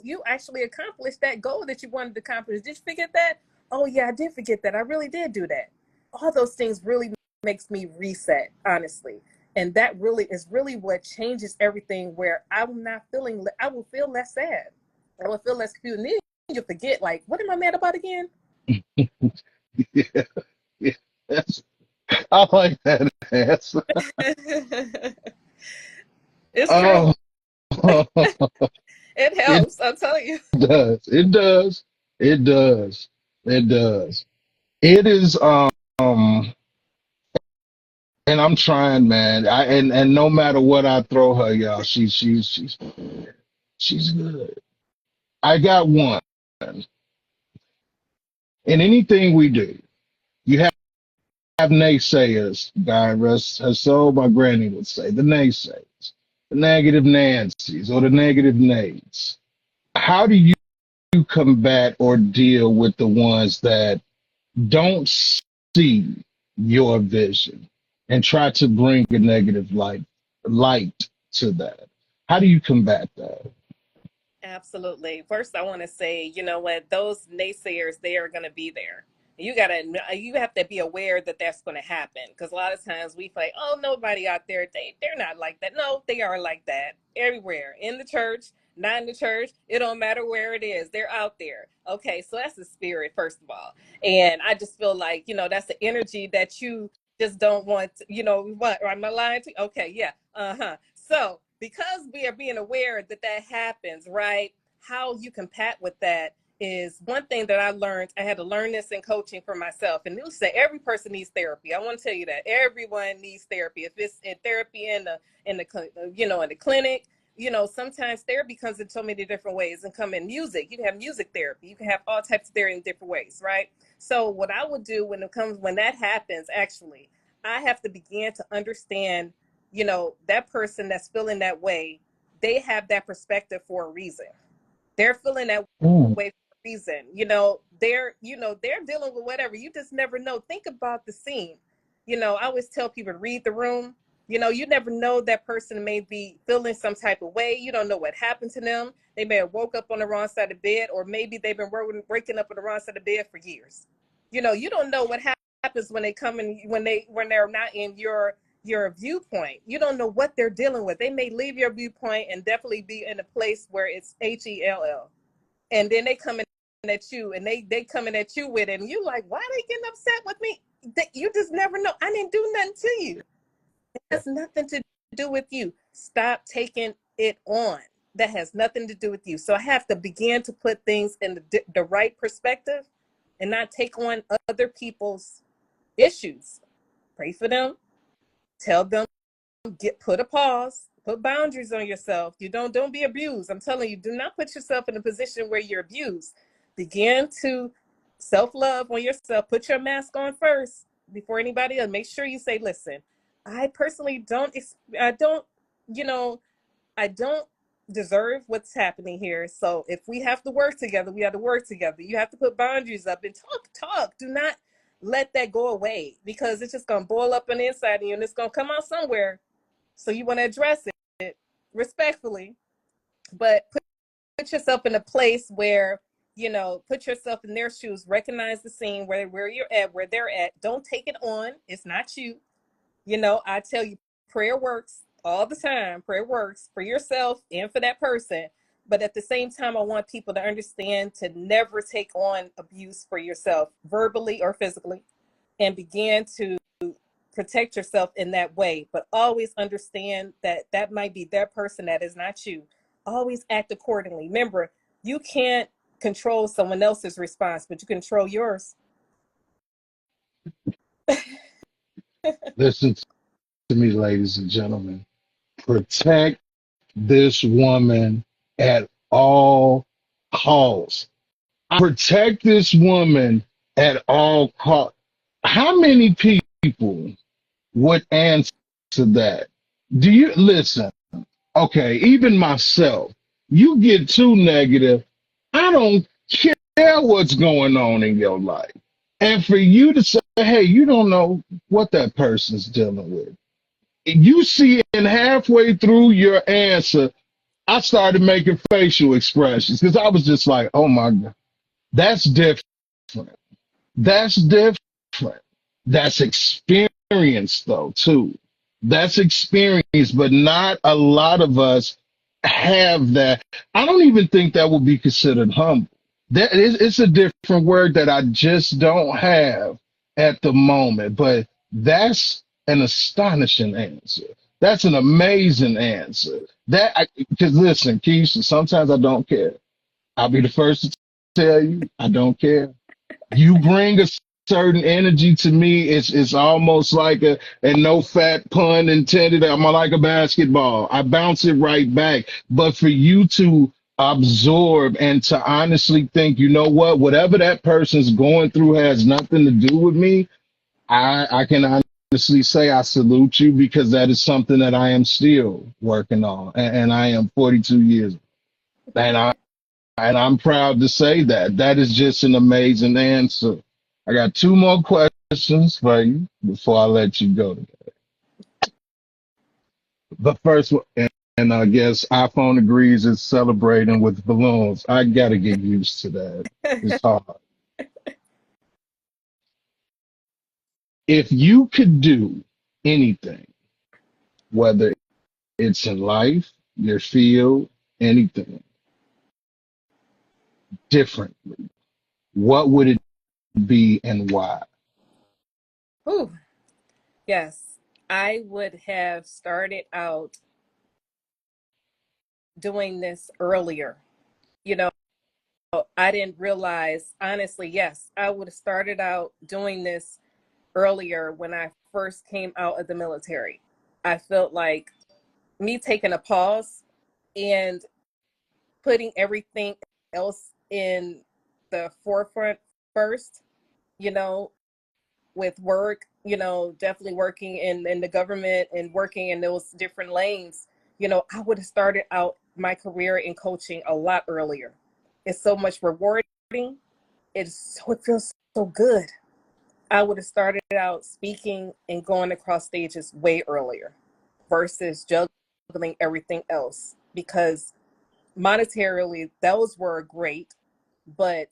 You actually accomplished that goal that you wanted to accomplish. Did you forget that? Oh yeah, I did forget that. I really did do that. All those things really makes me reset, honestly. And that really is really what changes everything, where I will feel less sad. I will feel less confused. And then you forget, like, what am I mad about again? Yeah. Yeah. That's, I like that answer. It's true. Oh, It it helps, I'll tell you. does. It does. It does. It does. It is and I'm trying, man. And no matter what I throw her, y'all, she's good. I got one. In anything we do, you have naysayers. God rest her soul, my granny would say, the naysayers, the negative Nancy's or the negative Nates. How do you combat or deal with the ones that don't see your vision and try to bring a negative light to that? How do you combat that? Absolutely. First, I want to say, you know what, those naysayers, they are going to be there. You have to be aware that that's going to happen, because a lot of times we think, oh, nobody out there, they're not like that. No, they are like that everywhere, in the church, not in the church. It don't matter where it is, they're out there. Okay, so that's the spirit, first of all. And I just feel like, that's the energy that you just don't want to, what, am I lying to you? Okay, yeah, so because we are being aware that that happens, right, how you combat with that is one thing that I learned. I had to learn this in coaching for myself. And you say every person needs therapy. I want to tell you that everyone needs therapy. If it's in therapy in the clinic, sometimes therapy comes in so many different ways and come in music. You can have music therapy. You can have all types of therapy in different ways, right? So what I would do when that happens, actually, I have to begin to understand, that person that's feeling that way, they have that perspective for a reason. They're feeling that Mm. way for a reason. They're dealing with whatever. You just never know. Think about the scene. I always tell people to read the room. You never know, that person may be feeling some type of way. You don't know what happened to them. They may have woke up on the wrong side of the bed, or maybe they've been waking up on the wrong side of the bed for years. You don't know what happens when they come in, when they're not in your viewpoint. You don't know what they're dealing with. They may leave your viewpoint and definitely be in a place where it's HELL. And then they coming at you, and they coming at you with it, and you like, why are they getting upset with me? You just never know. I didn't do nothing to you. It has nothing to do with you. Stop taking it on. That has nothing to do with you. So I have to begin to put things in the right perspective and not take on other people's issues. Pray for them. Tell them, put a pause, put boundaries on yourself. You don't be abused. I'm telling you, do not put yourself in a position where you're abused. Begin to self-love on yourself. Put your mask on first before anybody else. Make sure you say, listen, I personally you know I don't deserve what's happening here. So if we have to work together, we have to work together. You have to put boundaries up and talk. Do not let that go away, because it's just gonna boil up on the inside of you, and it's gonna come out somewhere. So you want to address it respectfully, but put yourself in a place where, put yourself in their shoes, recognize the scene where you're at, where they're at. Don't take it on. It's not you. I tell you, prayer works all the time. Prayer works for yourself and for that person. But at the same time, I want people to understand to never take on abuse for yourself, verbally or physically, and begin to protect yourself in that way. But always understand that that might be their person, that is not you. Always act accordingly. Remember, you can't control someone else's response, but you control yours. Listen to me, ladies and gentlemen. Protect this woman at all costs. Protect this woman at all costs. How many people would answer that? Do you listen? Okay, even myself, you get too negative. I don't care what's going on in your life. And for you to say, hey, you don't know what that person's dealing with. You see it halfway through your answer, I started making facial expressions because I was just like, oh my God, that's different. That's different. That's experience, though, too. That's experience, but not a lot of us have that. I don't even think that would be considered humble. It's a different word that I just don't have at the moment, but that's an astonishing answer. That's an amazing answer. Because listen, Keisha, sometimes I don't care. I'll be the first to tell you I don't care. You bring a certain energy to me. It's almost like and no fat pun intended. I'm like a basketball. I bounce it right back. But for you to absorb and to honestly think, you know what, whatever that person's going through has nothing to do with me. I can honestly say I salute you, because that is something that I am still working on, and I am 42 years old. And I'm proud to say that. That is just an amazing answer. I got two more questions for you before I let you go. The first one, and I guess iPhone agrees, is celebrating with balloons. I got to get used to that. It's hard. If you could do anything, whether it's in life, your field, anything differently, what would it be and why? Ooh, yes. I would have started out doing this earlier. You know, I didn't realize, honestly, yes, I would have started out doing this earlier when I first came out of the military. I felt like me taking a pause and putting everything else in the forefront first, you know, with work, definitely working in the government and working in those different lanes, I would have started out my career in coaching a lot earlier. It's so much rewarding. It feels so good. I would have started out speaking and going across stages way earlier versus juggling everything else because monetarily those were great, but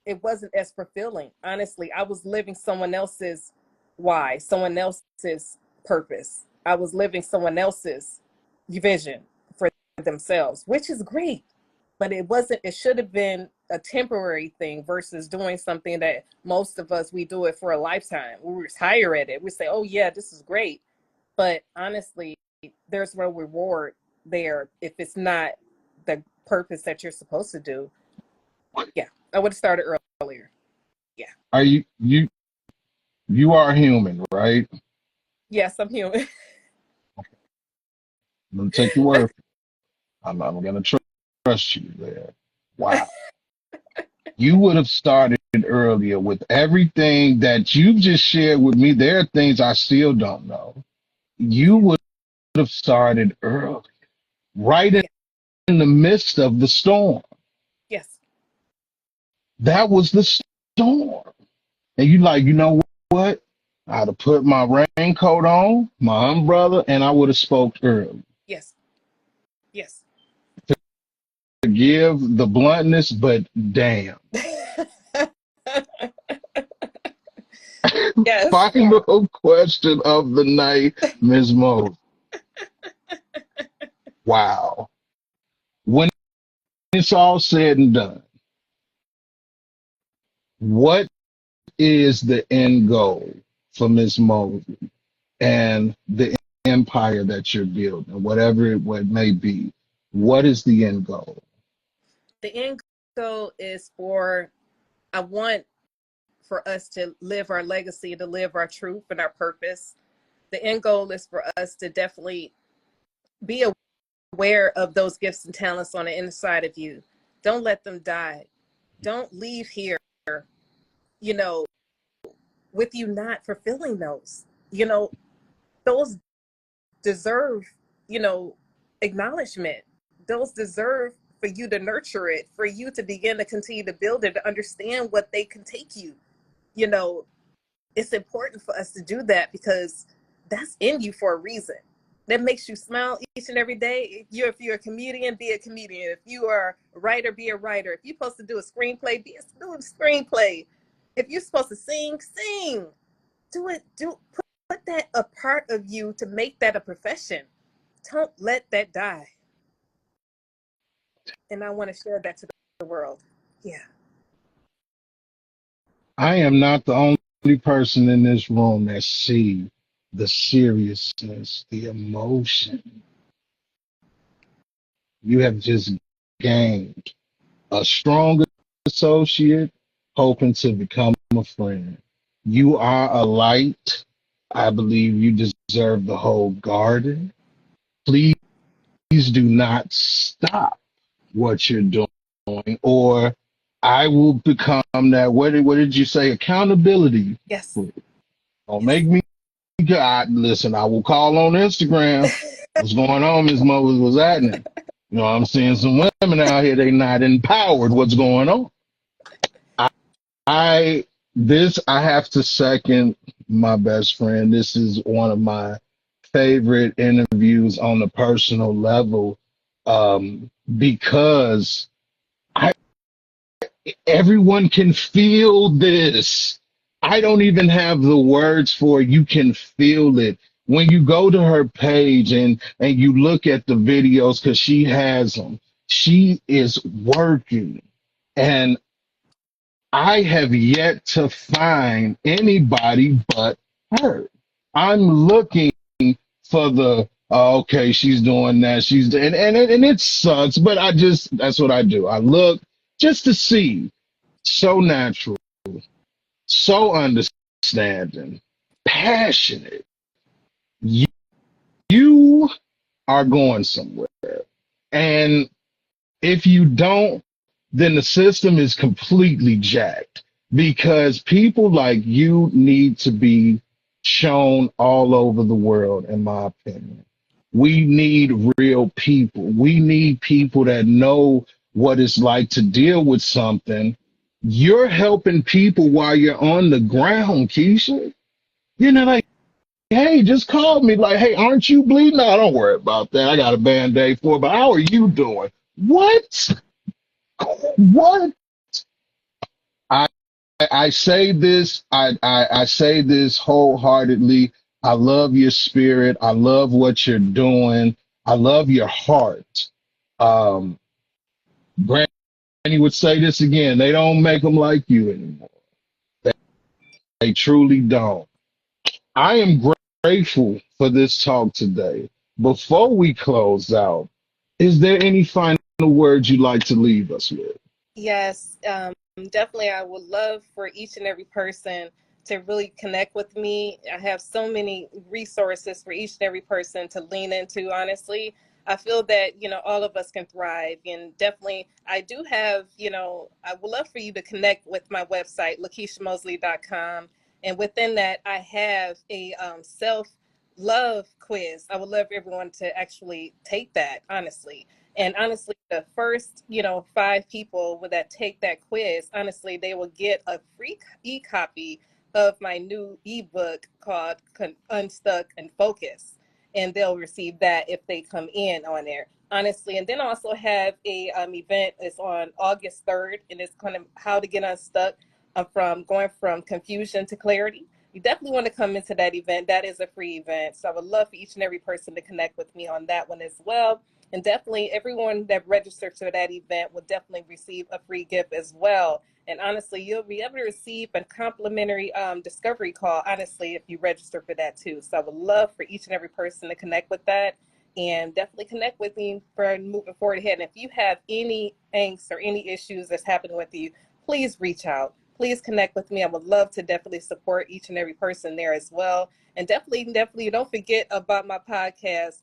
it wasn't as fulfilling. Honestly, I was living someone else's why, someone else's purpose. I was living someone else's vision for themselves, which is great. But it wasn't, it should have been a temporary thing versus doing something that most of us, we do it for a lifetime. We retire at it. We say, oh, yeah, this is great. But honestly, there's no reward there if it's not the purpose that you're supposed to do. Yeah, I would have started earlier. Yeah. Are you are human, right? Yes, I'm human. I'm gonna take your word. I'm gonna trust you there. Wow. You would have started earlier with everything that you've just shared with me. There are things I still don't know. You would have started early, right Yeah. in the midst of the storm. Yes. That was the storm. And you like, you know what? I'd have put my raincoat on, my umbrella, and I would have spoke early. Yes. Yes. Forgive the bluntness, but damn. Yes. Final question of the night, Ms. Mosley. Wow. When it's all said and done, what is the end goal for Ms. Mosley and the empire that you're building, whatever it may be? What is the end goal? The end goal is I want for us to live our legacy, to live our truth and our purpose. The end goal is for us to definitely be aware of those gifts and talents on the inside of you. Don't let them die. Don't leave here, you know, with you not fulfilling those. Those deserve, you know, acknowledgement. Those deserve for you to nurture it, for you to begin to continue to build it, to understand what they can take you. You know, it's important for us to do that because that's in you for a reason. That makes you smile each and every day. If you're a comedian, be a comedian. If you are a writer, be a writer. If you're supposed to do a screenplay, do a screenplay. If you're supposed to sing, sing. Do it. Put that a part of you to make that a profession. Don't let that die. And I want to share that to the world. Yeah. I am not the only person in this room that see the seriousness, the emotion. You have just gained a strong associate, hoping to become a friend. You are a light. I believe you deserve the whole garden. Please do not stop what you're doing, or I will become that. What did you say? Accountability. Yes. Don't Yes. make me. Listen, I will call on Instagram. What's going on, Ms. Moses? What's happening? You know, I'm seeing some women out here. They not empowered. What's going on? I I have to second my best friend. This is one of my favorite interviews on a personal level, because I everyone can feel this. I don't even have the words for it. You can feel it when you go to her page and you look at the videos because she has them. She is working, and I have yet to find anybody but her. I'm looking for the okay, she's doing that, and it sucks, but I just that's what I do. I look just to see. So natural, so understanding, passionate. You, you are going somewhere. And if you don't, then the system is completely jacked because people like you need to be shown all over the world, in my opinion. We need real people. We need people that know what it's like to deal with something. You're helping people while you're on the ground, Keisha. You know, like, hey, just call me. Like, hey, aren't you bleeding? No, don't worry about that. I got a band-aid for it, but how are you doing? What? What? I I say this, I say this wholeheartedly. I love your spirit. I love what you're doing. I love your heart. Um, Granny would say this again. They don't make them like you anymore. They, they truly don't. I am grateful for this talk today. Before we close out, is there any final words you'd like to leave us with? Yes, definitely. I would love for each and every person to really connect with me. I have so many resources for each and every person to lean into, honestly. I feel that, all of us can thrive. And definitely, I do have, I would love for you to connect with my website, LakeishaMosley.com. And within that, I have a self love quiz. I would love everyone to actually take that, honestly. And honestly, the first, 5 people that take that quiz, honestly, they will get a free e-copy of my new ebook called Unstuck and Focus. And they'll receive that if they come in on there. Honestly, and then I also have a event. It's on August 3rd, and it's kind of how to get unstuck from going from confusion to clarity. You definitely want to come into that event. That is a free event. So I would love for each and every person to connect with me on that one as well. And definitely everyone that registers for that event will definitely receive a free gift as well. And honestly, you'll be able to receive a complimentary discovery call, honestly, if you register for that too. So I would love for each and every person to connect with that and definitely connect with me for moving forward ahead. And if you have any angst or any issues that's happening with you, please reach out. Please connect with me. I would love to definitely support each and every person there as well. And definitely don't forget about my podcast,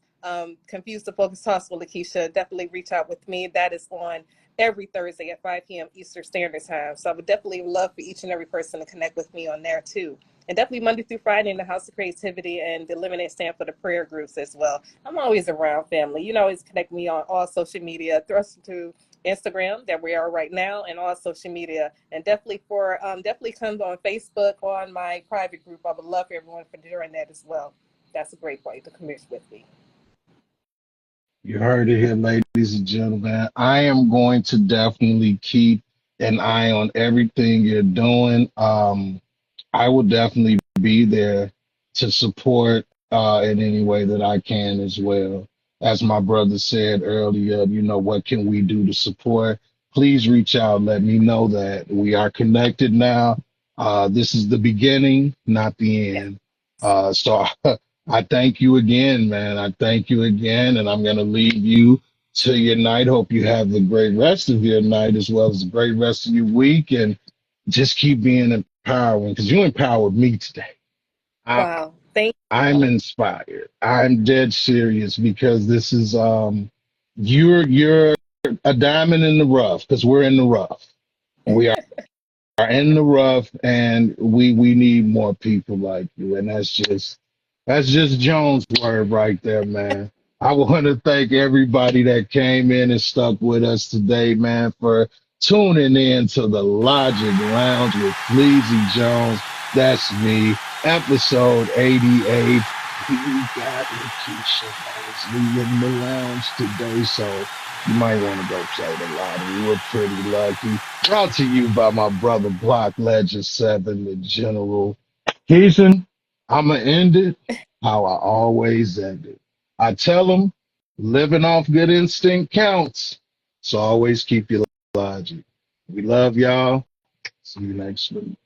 Confused to Focus Talks with Lekeisha. Definitely reach out with me. That is on every Thursday at 5 p.m. Eastern Standard Time. So I would definitely love for each and every person to connect with me on there too. And definitely Monday through Friday in the House of Creativity and the Lemonade Stand for the prayer groups as well. I'm always around, family. You can always connect me on all social media. Thrust to Instagram that we are right now and all social media. And definitely come on Facebook on my private group. I would love for everyone for doing that as well. That's a great way to connect with me. You heard it here, ladies and gentlemen. I am going to definitely keep an eye on everything you're doing. I will definitely be there to support in any way that I can as well. As my brother said earlier, what can we do to support? Please reach out. Let me know that we are connected now. This is the beginning, not the Yeah. end. So I thank you again, man. I thank you again, and I'm going to leave you to your night. Hope you have the great rest of your night as well as the great rest of your week, and just keep being empowering because you empowered me today. I, Wow. Thank I'm inspired. I'm dead serious because this is you're a diamond in the rough because we're in the rough. We are in the rough, and we need more people like you, and that's just Jones' word right there, man. I want to thank everybody that came in and stuck with us today, man, for tuning in to the Logic Lounge with Fleazy Jones. That's me, episode 88. We got Lakeisha Mosley in the lounge today, so You might want to go play the lottery. We're pretty lucky. Brought to you by my brother Block Legend 7, the General. Keishan, I'ma end it how I always end it. I tell them living off good instinct counts. So always keep your logic. We love y'all. See you next week.